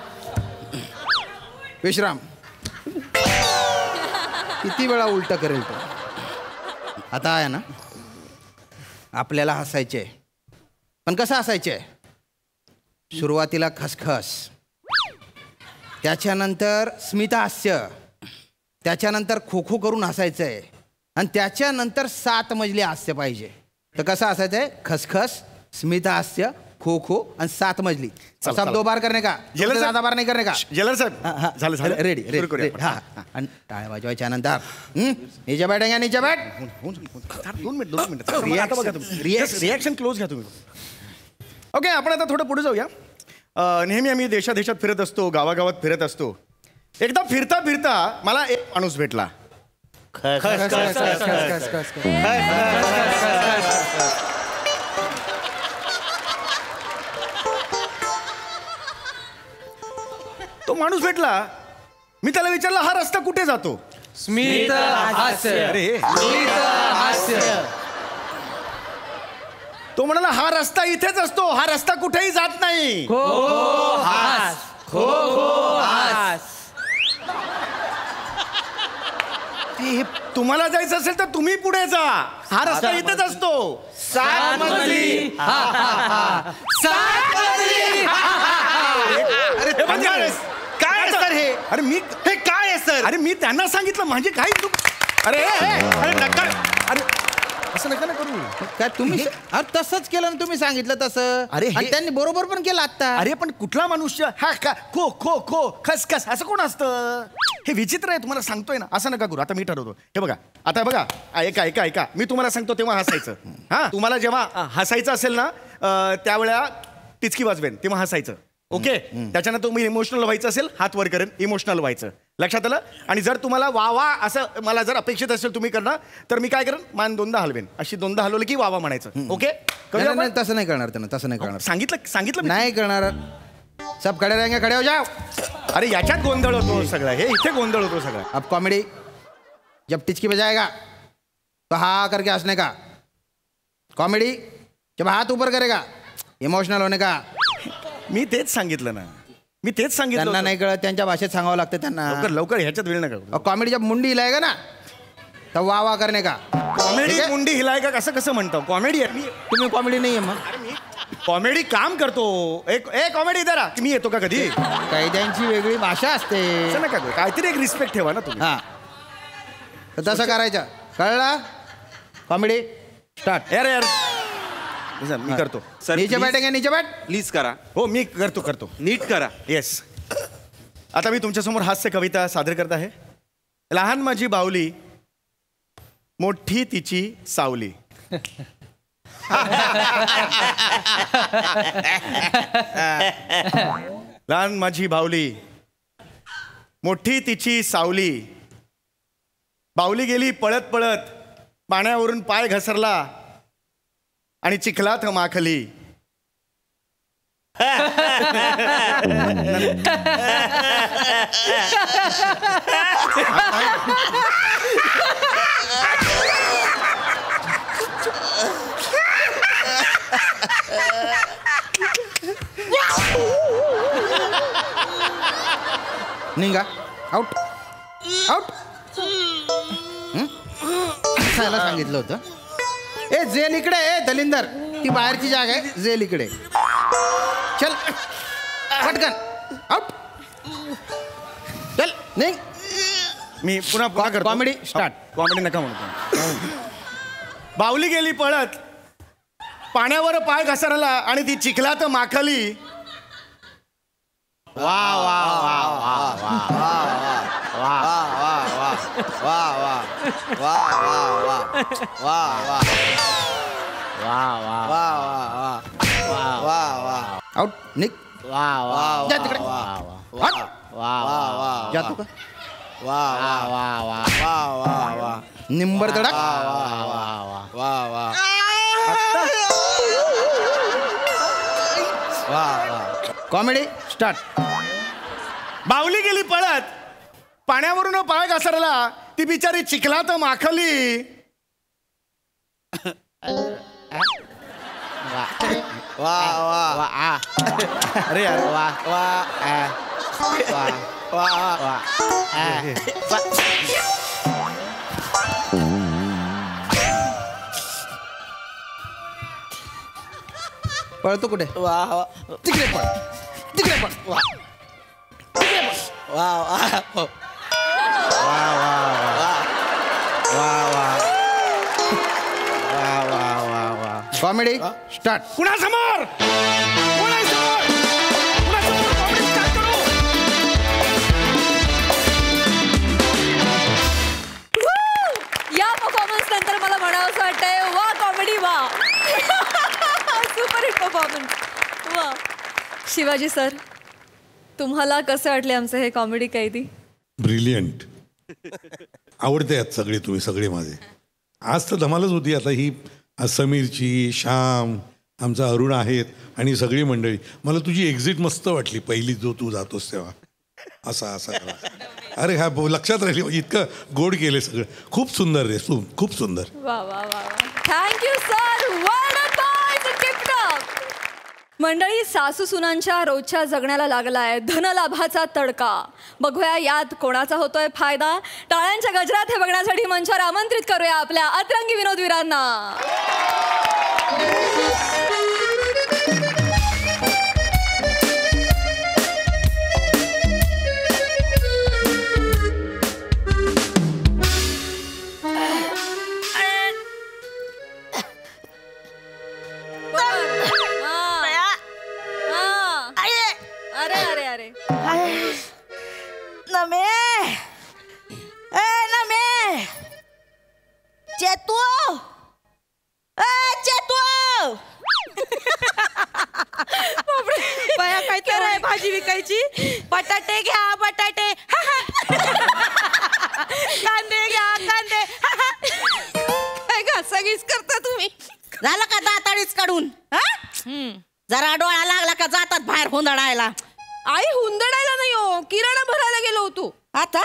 विश्राम किती वेळा उलट करेल तो आता आहे ना आपल्याला हसायचे पण कसं हसायचे सुरुवातीला खसखस त्याच्यानंतर स्मितहास्य त्याच्यानंतर खो खो करून हसायचंय आणि त्याच्यानंतर 7 मजली हास्य पाहिजे तर कसं हसायचंय खसखस स्मितहास्य खो खो आणि 7 मजली सब 2 बार करणे का जेलर ज्यादा बार नाही करणे का जेलर साहेब झालं झालं रेडी सुरू करूया आपण. हा आणि टाळ्या वाजवायच्या नंतर नीचे बैठेंगे नीचे बैठ 2 मिनिट आता बघा तुम्ही रिॲक्शन क्लोज घ्या तुम्ही. ओके आपण आता थोडं पुढे जाऊया. नेहमी आम्ही देशादेशात फिरत असतो गावागावात फिरत असतो. एकदा फिरता फिरता मला एक माणूस भेटला. तो माणूस भेटला मी त्याला विचारला हा रस्ता कुठे जातो. स्मित हास्य अरे स्मित हास्य तो म्हणाला हा रस्ता इथेच असतो हा रस्ता कुठेही जात नाही. खो खो हास खो खो हास हे तुम्हाला जायचं असेल तर तुम्ही पुढे जा हा रस्ता इथेच असतो. 7 मजली हा हा हा 7 मजली अरे हे म्हणजे काय सर हे अरे मी हे काय आहे सर अरे मी त्यांना सांगितलं म्हणजे काय तू अरे अरे नका अरे असं नका ना करू. काय तुम्ही अरे तसंच केलं ना तुम्ही सांगितलं तसं अरे हे- आणि त्यांनी बरोबर पण केलं आता अरे पण कुठला मनुष्य हा का खो खो खो खसखस असं कोण असतं. हे विचित्र आहे तुम्हाला सांगतोय ना असं नका करू. आता मी ठरवतो हे बघा आता बघा ऐका ऐका ऐका मी तुम्हाला सांगतो तेव्हा हसायचं. हा तुम्हाला जेव्हा हसायचं असेल ना त्यावेळेला टिचकी वाजवेन तेव्हा हसायचं. ओके त्याच्यानंतर तुम्ही इमोशनल व्हायचं असेल हात वर करेन इमोशनल व्हायचं लक्षात आलं. आणि जर तुम्हाला वा वा असं मला जर अपेक्षित असेल तुम्ही करणार तर मी काय करेन मान 2दा हलवेन अशी 2दा हलवलं की वा वा म्हणायचं. ओके नाही, नाही, तसं नाही करणार त्यांना तसं नाही करणार सांगितलं मी. नाही करणार सब खडे रहेंगे खडे हो जाओ. अरे याच्यात गोंधळ होतो सगळा हे इथे गोंधळ होतो सगळा. अब कॉमेडी जब टिचकी बजाएगा तो हा करके हंसने का. कॉमेडी जब हाथ ऊपर करेगा इमोशनल होने का. मी तेच सांगितलं ना मी तेच सांगितलं त्यांना होतं. नाही कळत त्यांच्या भाषेत सांगावं लागतं त्यांना. लवकर लवकर ह्याच्यात वेळ नका. कॉमेडी जब मुंडी हिलाएगा ना तर वा वा करणे का कॉमेडी मुंडी हिलाय का कसं कसं म्हणतो कॉमेडी आहे तुम्ही कॉमेडी नाही आहे मग कॉमेडी काम करतो एक कॉमेडी जरा मी येतो का कधी कैद्यांची वेगळी भाषा असते असं नका करू. काहीतरी एक रिस्पेक्ट ठेवा ना तुम्ही हा तर तसं करायचं कळला कॉमेडी स्टार्ट यार यार मी करतो सर नीचे बैठेंगे नीचे बैठ प्लीज करा हो मी करतो नीट करा. येस आता मी तुमच्यासमोर हास्य कविता सादर करत आहे. लहान माझी बावली मोठी तिची सावली. लहान माझी बावली मोठी तिची सावली. बावली गेली पळत पळत पाण्यावरून पाय घसरला आणि चिखलात माखली. निघा आउट आउट सांगितलं होतं ए जेल इकडे ए दलिंदर ती बाहेरची जागा आहे जेल इकडे चल पटकन आउट चल निघ मी पुन्हा करतो कॉमेडी स्टार्ट कॉमेडी नका म्हणतो. बावली गेली पळत पाण्यावर पाय घसरला आणि ती चिखलात माखली. वा वा वा वा वा वा वा वा वा वा वा वा वा वा वा वा आउट निक वा वा जा तिकडे वा वा वा वा जा तू का वा वा वा वा वा वा वा निंबर धडक वा वा वा वा वा वा कॉमेडी स्टार्ट. बावली गेली पळत पाण्यावरून पाय घसरला ती बिचारी चिखलात माखली. वा वा वा अरे यार वा वा वा वा वा पळतो कुठे वा वा तिकडे पळ तिकडे पळ वा तिकडे पळ वा वा वा वा वा वा वा वा वा वा कॉमेडी स्टार्ट. कुणासमोर कुणासमोर कुणासमोर कॉमेडी स्टार्ट करू. या परफॉर्मन्स नंतर मला म्हणावंसं वाटतंय वा कॉमेडी वा. सुपर हिट परफॉर्मन्स वा. शिवाजी सर तुम्हाला कसं वाटले आमचं हे कॉमेडी कैदी? ब्रिलियंट. आवडते आहेत सगळे तुम्ही सगळे माझे. आज तर धमालच होती. आता ही समीरची श्याम आमचा अरुण आहेत आणि सगळी मंडळी. मला तुझी एक्झिट मस्त वाटली पहिली जो तू जातोस तेव्हा असा असा अरे हा लक्षात राहिली. इतकं गोड केले सगळं. खूप सुंदर रे खूप सुंदर. वा वा वा थँक्यू सर. मंडळी सासू सुनांच्या रोजच्या जगण्याला लागलाय धनलाभाचा तडका. बघूया यात कोणाचा होतोय फायदा. टाळ्यांच्या गजरात हे बघण्यासाठी मंचावर आमंत्रित करूया आपल्या अतरंगी विनोदवीरांना. अरे अरे अरे नमे ए नमे चेतू ए चेतू बया काय तर आहे भाजी विकायची. बटाटे घ्या बटाटे कांदे घ्या कांदे काय का सगळीच करता तुम्ही. झालं का दाताळीच काढून जरा डोळा लागला का जातात बाहेर हुंदडायला. आई हुंदडायला नाही हो किराणा भरायला गेलो होतो. आता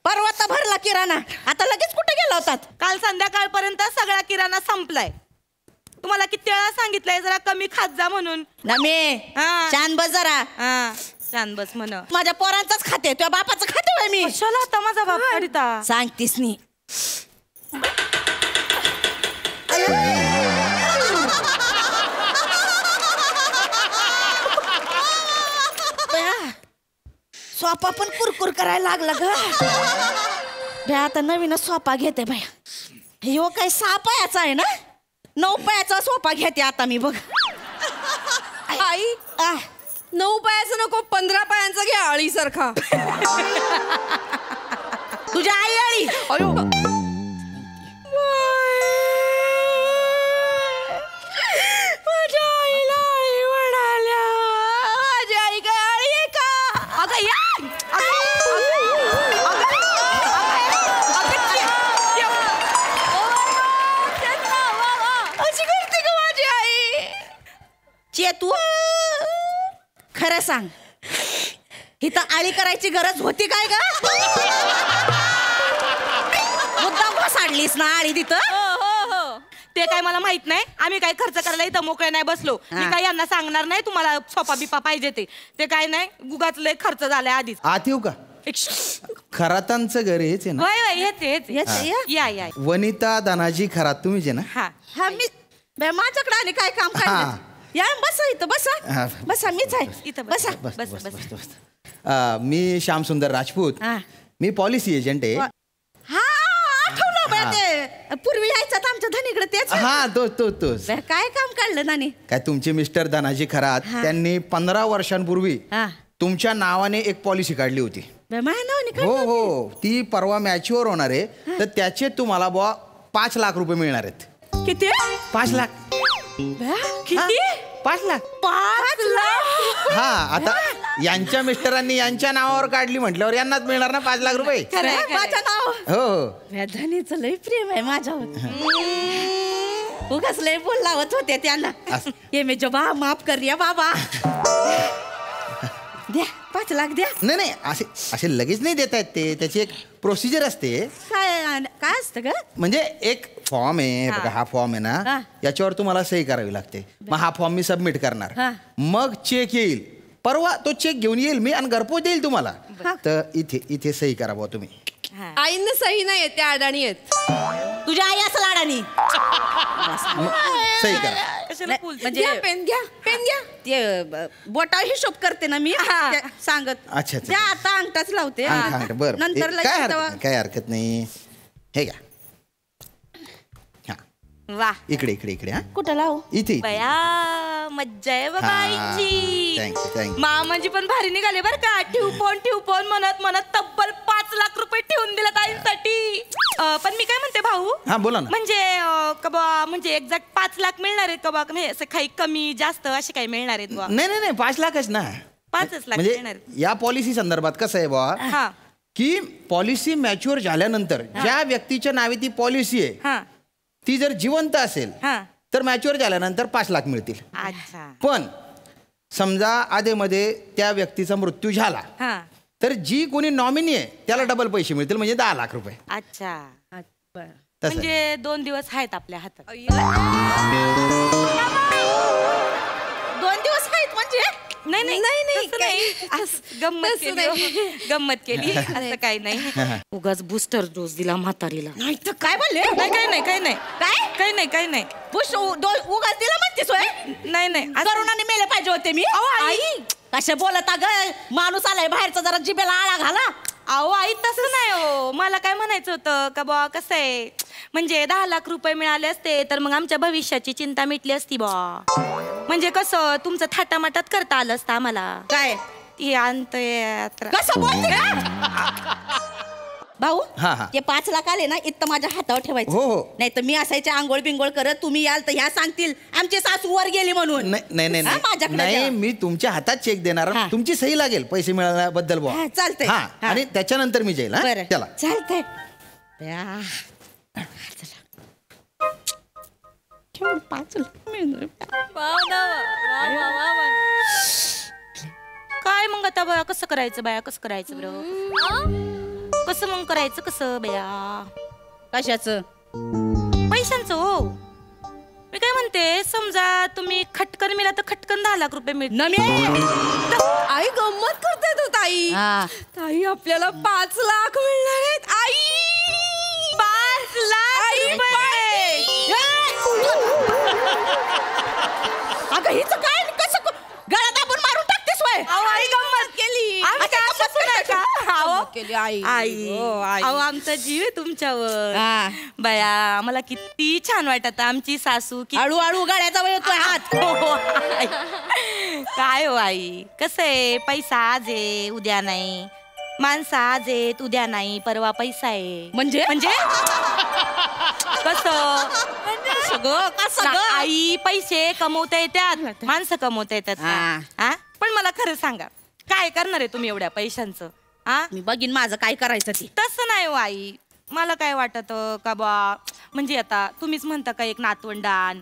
परवा तर भरला किराणा आता लगेच कुठे गेला होतात? काल संध्याकाळपर्यंत सगळा किराणा संपलाय. तुम्हाला किती वेळा सांगितलंय जरा कमी खात जा म्हणून. नमे छान बस जरा. छान बस म्हण. माझ्या पोरांचाच खाते तुझ्या बापाचं खाते मी. कशाला आता माझा बाप करिता सांगतीस नी सोपा पण कुरकुर करायला लागला ग. बे आता नवीनच सोपा घेते बाया. ह्यो काय 6 पायाचा आहे ना, 9 पायाचा सोपा घेते आता मी बघ. आई 9 पायाचा नको, 15 पायांचा घ्या आळीसारखा. तुझ्या आई आळी. अयो माझ्या आईला आळी म्हणाल्या. माझी आई काय आळी आहे का? अगं या अशी करते का माझी आई? चेतू खरं सांग, इथं आळी करायची गरज होती काय ग? मुद्दाम घोसाडलीस ना आळी तिथं? ते काय मला माहित नाही. आम्ही काय खर्च करायला इथं मोकळे नाही बसलो. मी काय यांना सांगणार नाही तुम्हाला सोपा बिपा पाहिजे ते काय नाही. गुगाच लय खर्च झालाय आधीच. आत येऊ का? खरातांचं घर हेच आहे ना? या या वनिता दानाजी खरात तुम्हीच आहे ना? हा मी माझ्याकडे आणि काय काम काढलं? या बसा इथं बसा. बसा मीच आहे इथं. बसा बस बस बस बस. मी श्यामसुंदर राजपूत. मी पॉलिसी एजंट आहे. हा आठवलं बा ते पूर्वी यायचं आमच्या धनीकडे तेच. हा तोच. काय काम काढलं नानी? काय तुमचे मिस्टर दानाजी खरात त्यांनी 15 वर्षांपूर्वी तुमच्या नावाने एक पॉलिसी काढली होती. हो ती परवा मॅच्युअर होणार आहे. तर त्याचे तुम्हाला बुवा 5 लाख रुपये मिळणार आहेत. किती? 5 लाख. किती? 5 लाख. 5 लाख. हा आता यांच्या मिस्टरांनी यांच्या नावावर काढली म्हटल्यावर यांनाच मिळणार ना 5 लाख रुपये. माझं नाव हो धनीचं लय प्रेम आहे माझ्यावर. उगाच लय बोल लावत होते त्यांना. ये मे जबा माफ कर रिया बाबा. द्या 5 लाख द्या. नाही असे लगेच नाही देता येत ते. त्याची एक प्रोसिजर असते. काय असतं ग? म्हणजे एक फॉर्म आहे बघा. हा फॉर्म आहे ना, याच्यावर तुम्हाला सही करावी लागते. मग हा फॉर्म मी सबमिट करणार. मग चेक येईल. परवा तो चेक घेऊन येईल मी आणि घरपोच देईल तुम्हाला. तर इथे सही करा बुवा तुम्ही. आईंना सही नाही येत, त्या अडाणी आहेत. तुझ्या आई असं लाडानी सही करा. म्हणजे पेन घ्या. ते बोटा हिशोब करते ना मी सांगत. अच्छा त्या आता अंगठाच लावते. बरं नंतर काय हरकत नाही. हे घ्या. वा इकडे हा. कुठं लावू? इथे. बया मज्जा आहे बाबा आईची. थँक्यू. मामांजी पण भारी निघाले बरं का. ठेवपोन म्हणत तब्बल 5 लाख रुपये ठेवून दिला ताईंसाठी. पण मी काय म्हणते भाऊ. हा बोला ना. म्हणजे एक्झॅक्ट 5 लाख मिळणार आहेत का बा? असं काही कमी जास्त असे काही मिळणार आहेत बा? नाही 5 लाखच ना. 5 लाख मिळणार. या पॉलिसी संदर्भात कसं आहे बा की पॉलिसी मॅच्युअर झाल्यानंतर ज्या व्यक्तीच्या नावे ती पॉलिसी आहे ती जर जिवंत असेल तर मॅच्युअर झाल्यानंतर 5 लाख मिळतील. पण समजा आधेमध्ये त्या व्यक्तीचा मृत्यू झाला तर जी कोणी नॉमिनी आहे त्याला डबल पैसे मिळतील, म्हणजे 10 लाख रुपये. अच्छा म्हणजे 2 दिवस आहेत आपल्या हातात. 2 दिवस आहेत म्हणजे? नाही गंमत केली असं काही नाही. उगाच बूस्टर डोस दिला म्हातारीला. नाही तर काय बोलले? काही नाही उगाच दिला म्हणतेस होय? नाही करोनाने मेले पाहिजे होते मी. आई कसे बोलत ग? माणूस आलाय बाहेरचा, जरा जिभेला आळा घाला. अहो आई तसं नाही हो. मला काय म्हणायचं होतं का बा कसं आहे म्हणजे 10 लाख रुपये मिळाले असते तर मग आमच्या भविष्याची चिंता मिटली असती बा. म्हणजे कसं तुमचं थाटामाटात करता आलं असतं आम्हाला. काय ही अंतयात्रा कसं बोलते भाऊ? ते 5 लाख आले ना इथं माझ्या हातावर ठेवायचं. हो नाही तर मी असायचे आंघोळ बिंगोळ करत. तुम्ही याल तर ह्या सांगतील आमची सासू वर गेली म्हणून. नाही मी तुमच्या हातात चेक देणार. तुमची सही लागेल पैसे मिळाल्याबद्दल बुवा. चालतंय. आणि त्याच्यानंतर मी जाईल. चला चालतंय. काय मग आता बाया कसं करायचं बरं? कसं मग करायचं कसं बया? कशाचं? पैशांचं हो. मी काय म्हणते समजा तुम्ही खटकन मिळाला तर खटकन 10 लाख रुपये मिळतील. आई गंमत करते तू ताई. ताई आपल्याला 5 लाख मिळणार आहेत. आई 5 लाख रुपये. अगं हिचं काय कसं गळा दाबून मारून टाकतेस वय? आई गंमत केली. केली आई आई अहो आमचा जीव आहे तुमच्यावर बया आम्हाला किती छान वाटत आमची सासू हळूहळू गाड्याचा वेळ येतोय हात आई. काय हो आई कसं आहे पैसा आज आहे उद्या नाही माणसं आज आहेत उद्या नाही परवा पैसा आहे म्हणजे कसं आई पैसे कमवता येतात माणसं कमवता येतात पण मला खरं सांगा काय करणार आहे तुम्ही एवढ्या पैशांचं मी बघीन माझं काय करायचं ते तसं नाही हो आई मला काय वाटत का बा म्हणजे आता तुम्हीच म्हणता का एक नातवंड आण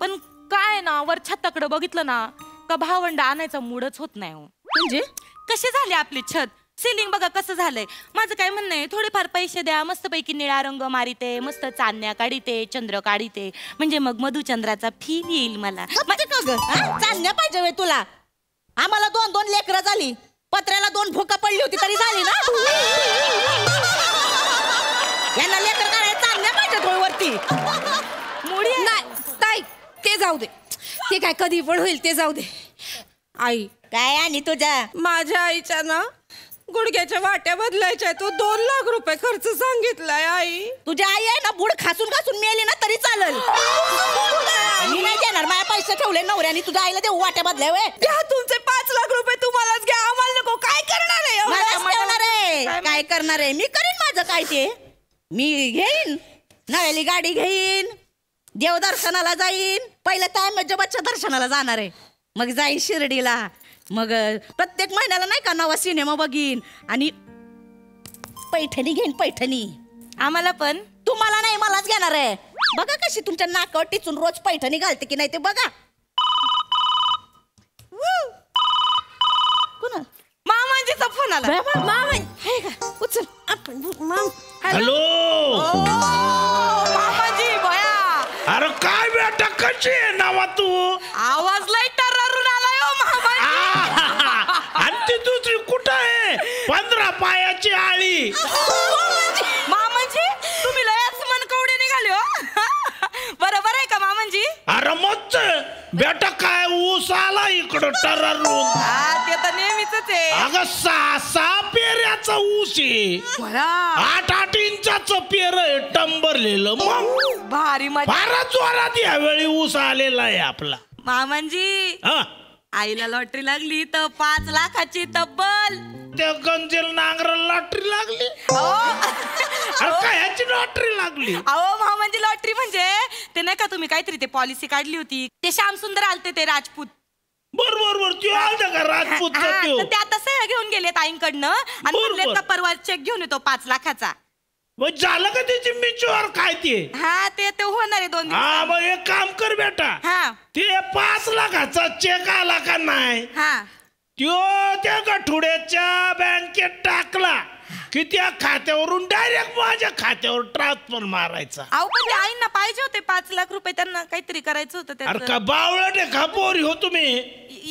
पण काय ना वर छताकडे बघितलं ना का भावंड आणायचा मूडच होत नाही हो म्हणजे कसे झाले आपले छत सिलिंग बघा कसं झालंय माझं काय म्हणणं आहे थोडेफार पैसे द्या मस्तपैकी निळा रंग मारिते मस्त चांदण्या काढिते चंद्र काढिते म्हणजे मग मधुचंद्राचा फील येईल मला चांदण्या पाहिजे वे तुला आम्हाला 2-2 लेकरं झाली पत्र्याला 2 भुका पडली होती तरी झाली ना यांना लेकर करायला चांदण्या पाहिजे वरती मुडी नाही ताई ते जाऊ दे ते काय कधी पण होईल ते जाऊ दे आई काय आणि तुझ्या माझ्या आईच्या ना गुडघ्याच्या वाट्या बदलायच्या तो 2 लाख रुपये खर्च सांगितलाय आई तुझी आई आहे ना बुड खासून खासून मेली ना तरी चालेल मी नाही देणार माझ्या पैसे ठेवले नवऱ्याने तुझ्या आईला ते वाट्या बदलाय घ्या तुमचे 5 लाख रुपये तुम्हालाच घ्या आम्हाला नको काय करणार आहे काय करणार आहे मी करीन माझं काय ते मी घेईन नव्याली गाडी घेईन देवदर्शनाला जाईन पहिलं तायमजबाच्या दर्शनाला जाणार आहे मग जाईन शिर्डीला मग प्रत्येक महिन्याला नाही का नवा सिनेमा बघीन आणि पैठणी घेईन पैठणी आम्हाला पण तुम्हाला नाही मलाच घेणार आहे बघा कशी तुमच्या नाकावर टिचून रोज पैठणी घालते की नाही ते बघा मामांजीचा फोन आला उचल आपण हॅलो मामाजी बया अरे काय बेटा कशी आहे नावा तू आवाज लय टररून आलाय हो मामाजी आणि ती दुसरी कुठं आहे 15 पायाची आळी मामाजी तुम्ही लयच मनकवडे निघाले हो बरोबर आहे का मामाजी अरे मच बेटा काय ऊस आला इकडं टररून ते तर नेहमीच आहे अगं 6 पेऱ्याचा ऊस आहे 8 इंचाचं पेर आहे टंबरलेलं मग भारी फारच जोरात यावेळी ऊस आलेला आहे आपला मामांजी आईला लॉटरी लागली तर 5 लाखाची तब्बल त्या गंजेल नांगर लॉटरी लागली अरे काय ह्याची लॉटरी लागली अहो मामांजी लॉटरी म्हणजे ते नाही का तुम्ही काहीतरी ते पॉलिसी काढली होती ते श्याम सुंदर आलते ते राजपूत बरोबर ते आलते का राजपूत ते आता सह्या घेऊन गेले ताईंकडनं आणि म्हणले का परवा चेक घेऊन येतो 5 लाखाचा मग झालं का त्याची मिचवर काय ते ते होणार आहे 2 दिवस हा मग एक काम कर बेटा ते 5 लाखाचा चेक आला का नाही त्यो त्या गठुड्याच्या बँकेत टाकला की त्या खात्यावरून डायरेक्ट माझ्या खात्यावर ट्रान्सफर मारायचा अहो पण आईंना पाहिजे होते 5 लाख रुपये त्यांना काहीतरी करायचं होतं अरे का बावळट आहे का पोरी हो तुम्ही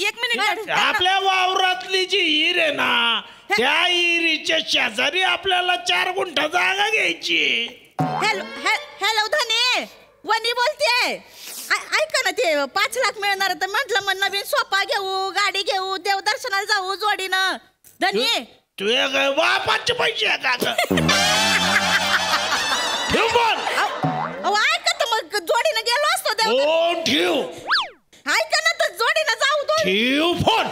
1 मिनिट आपल्या वावरातली जी हिर आहे ना त्या हिरीच्या शेजारी आपल्याला 4 गुंठा जागा घ्यायची हॅलो धने वनी बोलते ऐका ना ते 5 लाख मिळणार तर म्हटलं मग नवीन सोफा घेऊ गाडी घेऊ देवदर्शनाला जाऊ जोडीनं धनी तू काय बापाचे पैसे आहे का ठेव बोल ऐका तर मग जोडीनं गेलो असतो ठेव ऐका ना तर जोडीनं जाऊ ठेव फोन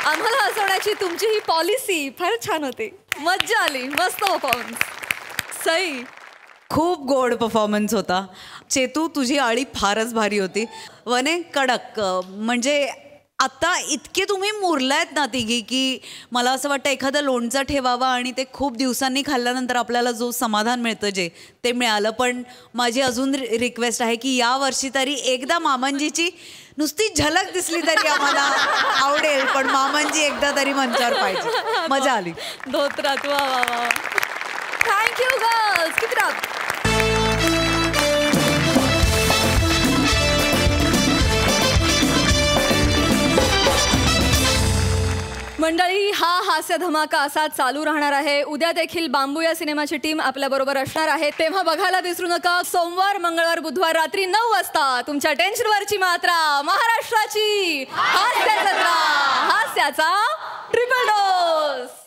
आम्हाला हसवण्याची तुमची ही पॉलिसी फार छान होती मज्जा आली मस्त परफॉर्मन्स सई खूप गोड परफॉर्मन्स होता चेतू तुझी आळी फारच भारी होती वने कडक म्हणजे आता इतके तुम्ही मुरलायत ना तिघी की मला असं वाटतं एखादं लोणचं ठेवावं आणि ते खूप दिवसांनी खाल्ल्यानंतर आपल्याला जो समाधान मिळतं जे ते मिळालं पण माझी अजून रिक्वेस्ट आहे की या वर्षी तरी एकदा मामांजीची नुसती झलक दिसली तरी आम्हाला आवडेल पण मामांजी एकदा तरी मंचावर पाहिजे मजा आली धोत्रात वा वा वा थँक्यू गर्ल्स किती रात मंडळी, हा हास्य धमाका असा चालू राहणार आहे. उद्या देखील बांबू या सिनेमाची टीम आपल्या बरोबर असणार आहे. तेव्हा बघायला विसरू नका. सोमवार, मंगळवार, बुधवार रात्री 9 वाजता तुमच्या टेन्शनवरची मात्रा, महाराष्ट्राची हास्य जत्रा, हास्याचा ट्रिपल डोस.